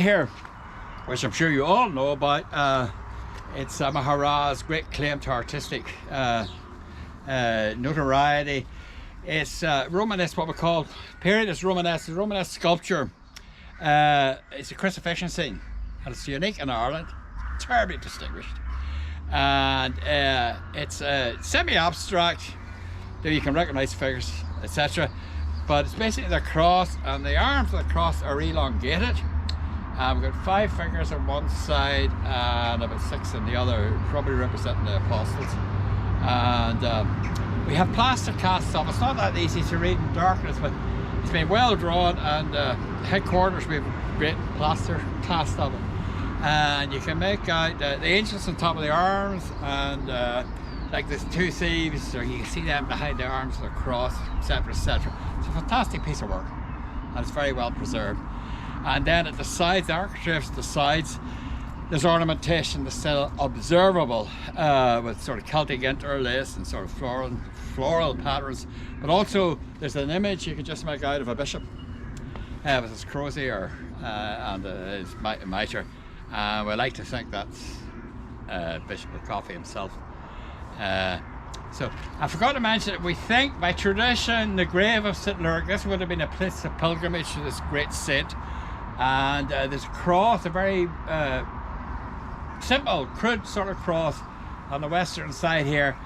Here, which I'm sure you all know about, it's Mahara's great claim to artistic notoriety. It's Romanesque, what we call period is Romanesque. It's Romanesque sculpture. It's a crucifixion scene, and it's unique in Ireland, terribly distinguished. And it's semi-abstract, though you can recognise figures, etc. But it's basically the cross, and the arms of the cross are elongated. We've got 5 figures on one side and about 6 on the other, probably representing the apostles. And we have plaster casts of it. It's not that easy to read in darkness, but it's been well drawn, and headquarters we have a great plaster cast of it. And you can make out the angels on top of the arms, and like there's 2 thieves, or you can see them behind the arms of the cross, etc., etc. It's a fantastic piece of work, and it's very well preserved. And then at the sides, the architraves at the sides, there's ornamentation that's still observable, with sort of Celtic interlace and sort of floral patterns. But also there's an image you can just make out of a bishop with his crozier and his mitre. We like to think that's Bishop of Coffey himself. So I forgot to mention that we think by tradition the grave of St. Lurg, this would have been a place of pilgrimage to this great saint. And there's a cross, a very simple, crude sort of cross on the western side here.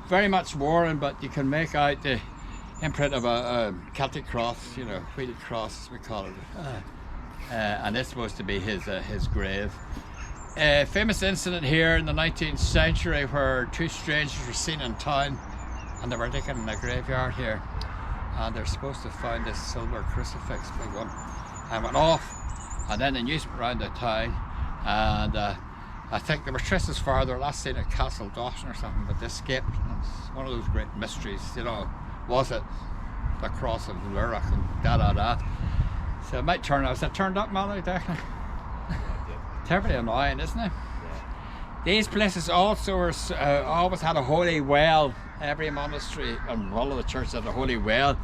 Very much worn, but you can make out the imprint of a Celtic cross, you know, wheated cross as we call it. And it's supposed to be his grave. A famous incident here in the 19th century where 2 strangers were seen in town, and they were digging in a graveyard here, and they're supposed to find this silver crucifix, big one, and went off, and then the news went around the town, and I think they were traced as far. They were last seen at Castle Dawson or something, but they escaped. It's one of those great mysteries, you know. Was it the cross of Lurach and da. So it might turn out. Has it turned up, Mallory? Definitely. Terribly annoying, isn't it? Yeah. These places also were, always had a holy well. Every monastery and all of the churches had a holy well,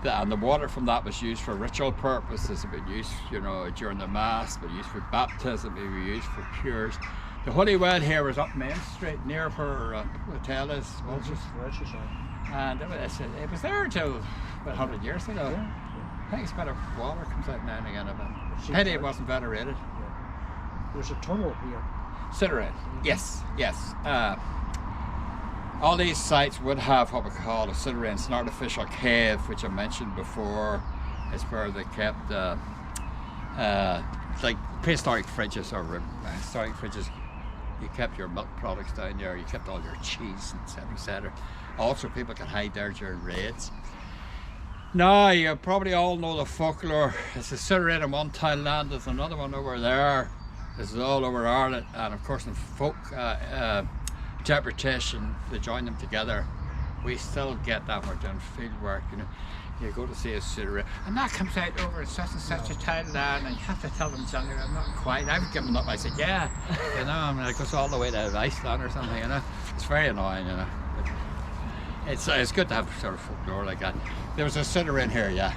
and the water from that was used for ritual purposes. It was used, you know, during the mass, but used for baptism, it was used for cures. The holy well here was up Main Street, near where the hotel is, and it was there until about 100 years ago. Yeah. I think it's better water comes out now and again of it. Pity it wasn't venerated. There's a tunnel here. Citerane, yes. All these sites would have what we call a citerane. It's an artificial cave, which I mentioned before. It's where they kept like prehistoric fridges or historic fridges. You kept your milk products down there, you kept all your cheese, etc. Also, people could hide there during raids. Now, you probably all know the folklore. It's a citerane in one townland, there's another one over there. This is all over Ireland, and of course in folk interpretation, they join them together. We still get that when we're doing field work, you know. You go to see a citerane, and that comes out over such and such a townland, and you have to tell them, Johnny, I'm not quite. I've given up. I said, yeah, you know, I mean, it goes all the way to Iceland or something, you know. It's very annoying, you know. It's good to have sort of folklore like that. There was a citerane here, yeah.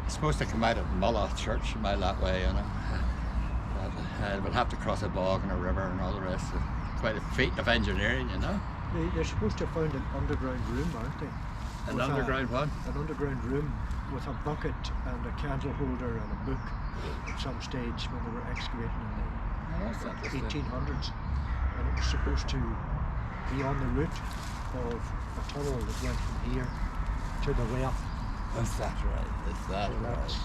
It's supposed to come out of Mulla Church, a mile that way, you know. We'll have to cross a bog and a river and all the rest. Quite a feat of engineering, you know. They're supposed to have found an underground room, aren't they? An underground what? An underground room with a bucket and a candle holder and a book at some stage when they were excavating in the 1800s. And it was supposed to be on the route of a tunnel that went from here to the well. Is that right? Is that right?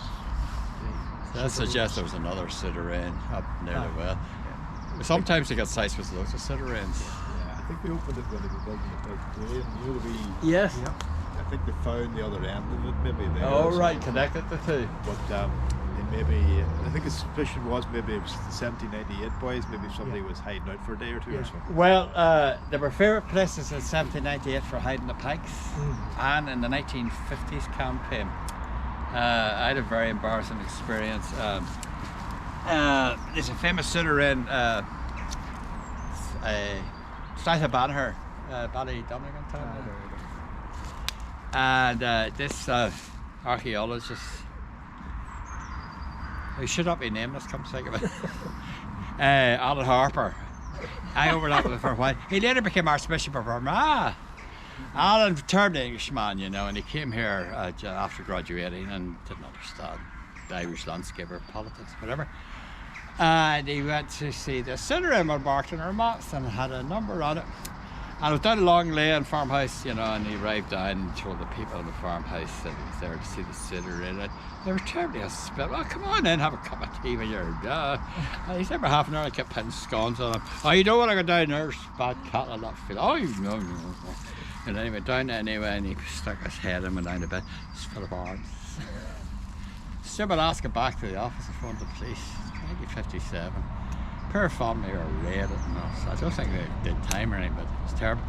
That suggests there was another citerane up near the well. Yeah. Sometimes you get sites with loads of citeranes. Yeah, I think they opened it when they were building the big plane. You know, the wee. Yes. Yeah. I think they found the other end of it, maybe there. Oh, right, connected the two. But they maybe, I think the suspicion was maybe it was the 1798 boys, maybe somebody was hiding out for a day or two or something. Well, there were favourite places in 1798 for hiding the pikes, and in the 1950s campaign. I had a very embarrassing experience. There's a famous citerane south of Banagher, Ballydunnigan town. And this archaeologist He should not be nameless, come to think of it. Alan Harper. I overlapped with him for a while. He later became Archbishop of Armagh. Alan turned Englishman, you know, and he came here after graduating and didn't understand the Irish landscape or politics, whatever. And he went to see the Sitter in Martin or Moss and had a number on it. And it was down a Long Lane farmhouse, you know, and he arrived down and told the people in the farmhouse that he was there to see the Sitter in it. They were terribly hospitable. Oh, come on in, have a cup of tea when you're he said for half an hour I kept putting scones on him. Oh, you don't want to go down there, there's bad cattle, not feel. Oh, no. And then he went down anyway and he stuck his head in and went down to bed. It's full of arms. Still been asking back to the office and phoned the police. 1957. Poor family were raided and all. So I don't think they did time or anything, but it was terrible.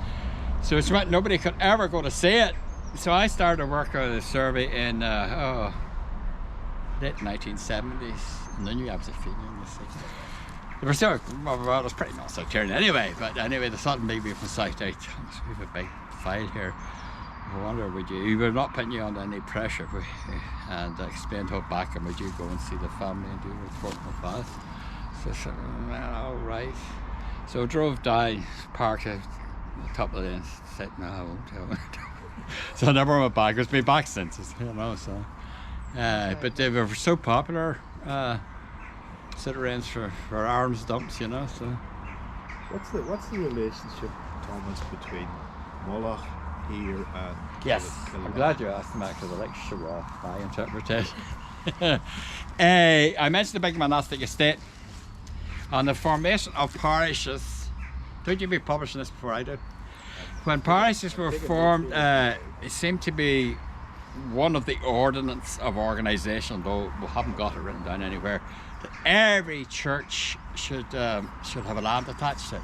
So it's meant nobody could ever go to see it. So I started work on a survey in late 1970s. And then you have the feeling, you see. They were still, well, it was pretty not sectarian anyway, but anyway, they thought maybe from South Day, we have a big file here. I wonder, we were not putting you under any pressure, and explained how back and would you go and see the family and do a report on the file. So I said, well, all right. So I drove down, parked at the top of the lane, said, no, I won't. So I never went back. It's been back since, you know. So, but they were so popular, sit-arounds for arms dumps, you know. So what's the relationship, Thomas, between Moloch here and yes, I'm glad you asked, Max, because I like to show off my interpretation. I mentioned the big monastic estate. On the formation of parishes, don't you be publishing this before I did? When parishes were formed, it seemed to be one of the ordinance of organisation, though we haven't got it written down anywhere, that every church should have a land attached to it.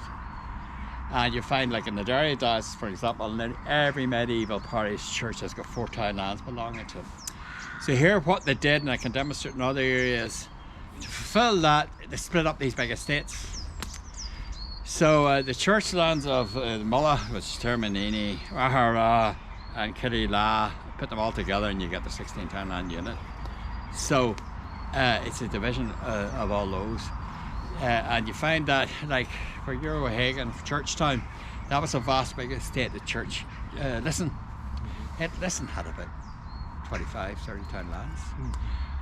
And you find, like in the Derry Diocese, for example, every medieval parish church has got 4 town lands belonging to it. So here what they did, and I can demonstrate in other areas, to fulfill that, they split up these big estates. So the church lands of Mulla, which is Termanini, Rahara and Killila, put them all together and you get the 16 town land unit. So it's a division of all those. And you find that, like for Eurohagan, Churchtown, that was a vast big estate. The church, Listen had about 25, 30 town lands.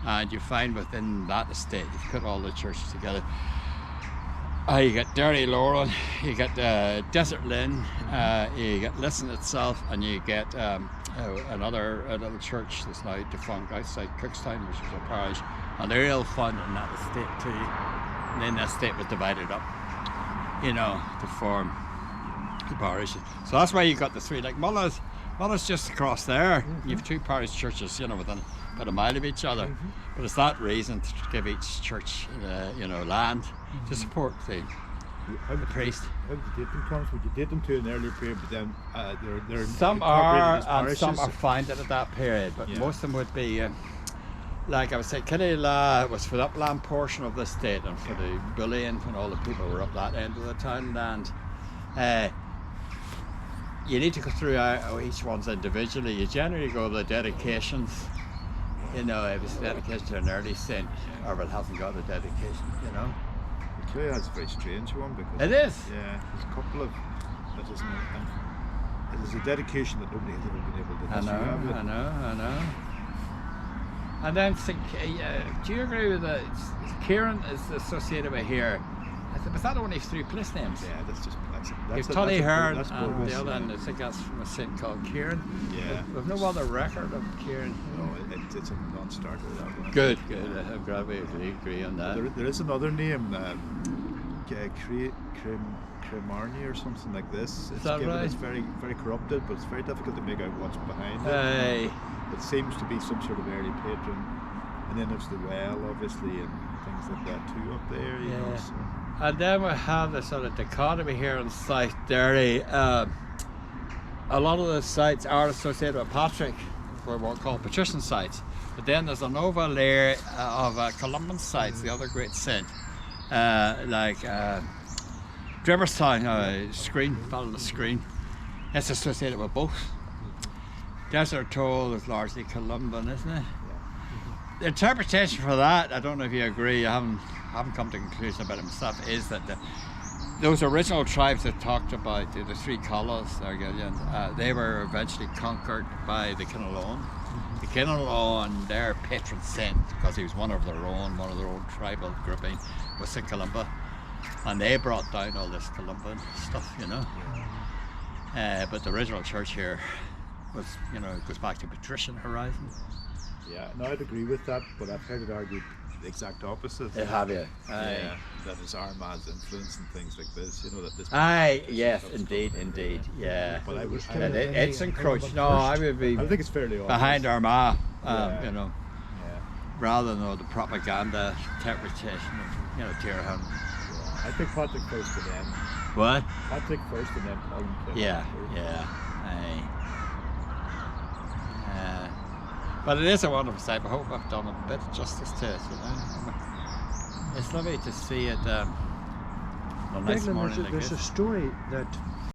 And you find within that estate, if you put all the churches together, you get Derry Lauren, you get Desert Lynn, you get Lisson itself, and you get another little church that's now defunct outside Cookstown, which is a parish, and they're all funded in that estate too. And then that estate was divided up, you know, to form the parishes. So that's why you got the 3. Like Mulla's just across there. You have 2 parish churches, you know, within about a mile of each other. But it's that reason to give each church, you know, land to support the priest. How did you date them, Thomas? Would you date them to an earlier period, but then they're some are, and some are founded at that period, but most of them would be. Like I would say, Killila was for the upland portion of the state and for the bullion when all the people were up that end of the townland. You need to go through each one's individually. You generally go the dedications. You know, if it's a dedication to an early saint, or it hasn't got a dedication, you know. Killila is a very strange one because it is. Yeah, there's a couple of that isn't, and there's a dedication that nobody has ever been able to. I know. And then do you agree with that? Kieran is associated with here. Was that only 3 place names? Yeah, that's You've Tully Hearn and the other, and I think that's from a saint called Kieran. Yeah. We've no other record of Kieran. No, it's a non-starter, that one. Good. I'm glad we agree on that. There is another name, Cremarnie or something like this. Is that right? It's very, very corrupted, but it's very difficult to make out what's behind it. It seems to be some sort of early patron, and then there's the well, obviously, and things like that too up there. You know, so. And then we have the sort of dichotomy here in South Derry. A lot of the sites are associated with Patrick, what we call patrician sites, but then there's an overlay of Columban sites, the other great saint, like Drimmerstown, Battle of the Screen. It's associated with both. Desert Toll is largely Columban, isn't it? the interpretation for that, I don't know if you agree, I haven't come to a conclusion about it myself, is that those original tribes that talked about the three colours, they were eventually conquered by the Kinaloan. The Kinaloan, their patron saint, because he was one of their own tribal grouping, was St. Columba. And they brought down all this Columban stuff, you know. But the original church here was, you know, it goes back to patrician horizon. Yeah, no, I'd agree with that, but I've heard it argued the exact opposite. Have you? Yeah, that it's Armagh's influence and things like this, you know, that this... Aye, yes, indeed, yeah. But I would... It's encroached. No, I would be I think it's fairly obvious. behind Armagh, Yeah. you know, Yeah. rather than the propaganda interpretation of, you know, Tyrone. Yeah. I think Patrick first and then... What? Patrick first and then Colin Clear. Yeah. Aye. But it is a wonderful sight. I hope I've done a bit of justice to it, you know. It's lovely to see it on a nice Declan, morning like there's this. a story that